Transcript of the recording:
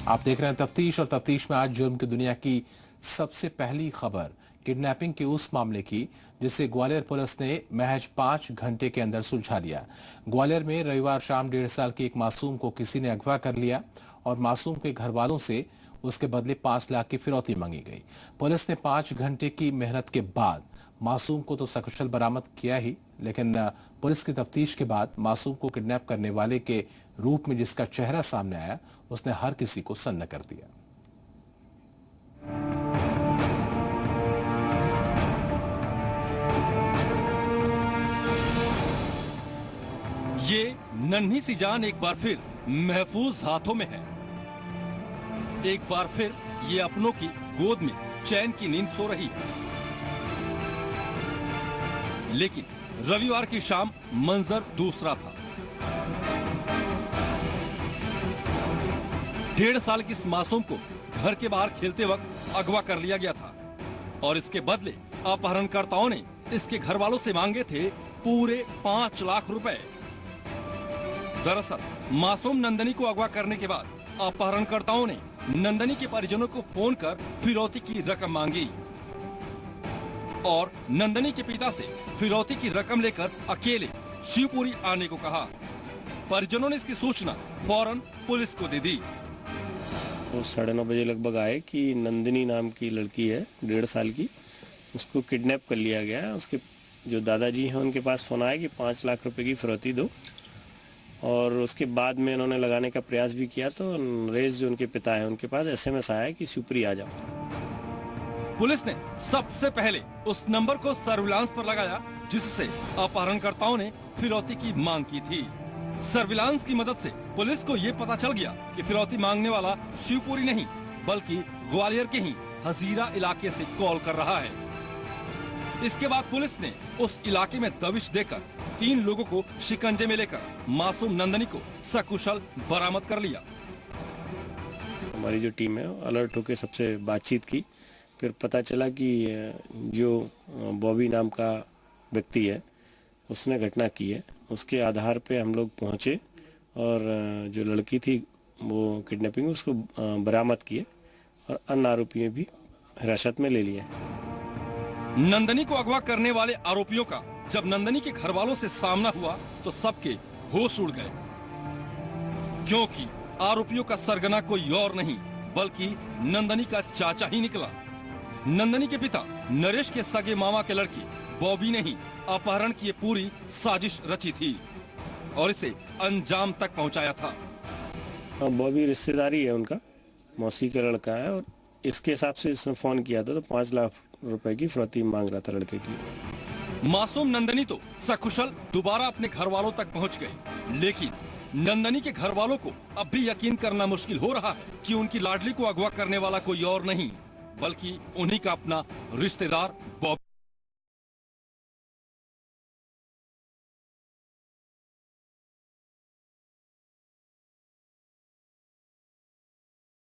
आप देख रहे हैं तफ्तीश और तफ्तीश में आज जुर्म की दुनिया की सबसे पहली खबर किडनैपिंग के उस मामले की जिसे ग्वालियर पुलिस ने महज 5 घंटे के अंदर सुलझा लिया। ग्वालियर में रविवार शाम 1.5 साल के एक मासूम को किसी ने अगवा कर लिया और मासूम के घर वालों से उसके बदले 5 लाख की फिरौती मांगी गई। पुलिस ने 5 घंटे की मेहनत के बाद मासूम को तो सकुशल बरामद किया ही, लेकिन पुलिस की तफ्तीश के बाद मासूम को किडनैप करने वाले के रूप में जिसका चेहरा सामने आया उसने हर किसी को सन्न कर दिया। ये नन्ही सी जान एक बार फिर महफूज हाथों में है। एक बार फिर ये अपनों की गोद में चैन की नींद सो रही है। लेकिन रविवार की शाम मंजर दूसरा था। 1.5 साल की इस मासूम को घर के बाहर खेलते वक्त अगवा कर लिया गया था और इसके बदले अपहरणकर्ताओं ने इसके घर वालों से मांगे थे पूरे 5 लाख रुपए। दरअसल मासूम नंदनी को अगवा करने के बाद अपहरणकर्ताओं ने नंदनी के परिजनों को फोन कर फिरौती की रकम मांगी और नंदनी के पिता से फिरौती की रकम लेकर अकेले शिवपुरी आने को कहा। परिजनों ने इसकी सूचना फौरन पुलिस को दे दी। वो 9:30 बजे लगभग आए कि नंदिनी नाम की लड़की है 1.5 साल की, उसको किडनैप कर लिया गया है। उसके जो दादाजी हैं उनके पास फोन आया कि 5 लाख रुपए की फिरौती दो, और उसके बाद में इन्होंने लगाने का प्रयास भी किया तो नरेश जो उनके पिता हैं उनके पास SMS आया कि शिवपुरी आ जाओ। पुलिस ने सबसे पहले उस नंबर को सर्विलांस पर लगाया जिससे अपहरणकर्ताओं ने फिरौती की मांग की थी। सर्विलांस की मदद से पुलिस को ये पता चल गया कि फिरौती मांगने वाला शिवपुरी नहीं बल्कि ग्वालियर के ही हजीरा इलाके से कॉल कर रहा है। इसके बाद पुलिस ने उस इलाके में दबिश देकर 3 लोगों को शिकंजे में लेकर मासूम नंदनी को सकुशल बरामद कर लिया। हमारी जो टीम है अलर्ट होकर सबसे बातचीत की, फिर पता चला कि जो बॉबी नाम का व्यक्ति है उसने घटना की है। उसके आधार पे हम लोग पहुंचे और जो लड़की थी वो किडनैपिंग उसको बरामद किए और अन्य आरोपियों भी हिरासत में ले लिए। नंदनी को अगवा करने वाले आरोपियों का जब नंदनी के घर वालों से सामना हुआ तो सबके होश उड़ गए, क्योंकि आरोपियों का सरगना कोई और नहीं बल्कि नंदनी का चाचा ही निकला। नंदनी के पिता नरेश के सगे मामा के लड़की बॉबी ने ही अपहरण की पूरी साजिश रची थी और इसे अंजाम तक पहुंचाया था। बॉबी रिश्तेदारी है उनका, मौसी का लड़का है, और इसके हिसाब से इसने फोन किया था तो 5 लाख रुपए की फिरौती मांग रहा था लड़के की। मासूम नंदनी तो सकुशल दोबारा अपने घर वालों तक पहुंच गई, लेकिन नंदनी के घर वालों को अब भी यकीन करना मुश्किल हो रहा है कि उनकी लाडली को अगवा करने वाला कोई और नहीं बल्कि उन्हीं का अपना रिश्तेदार बॉबी।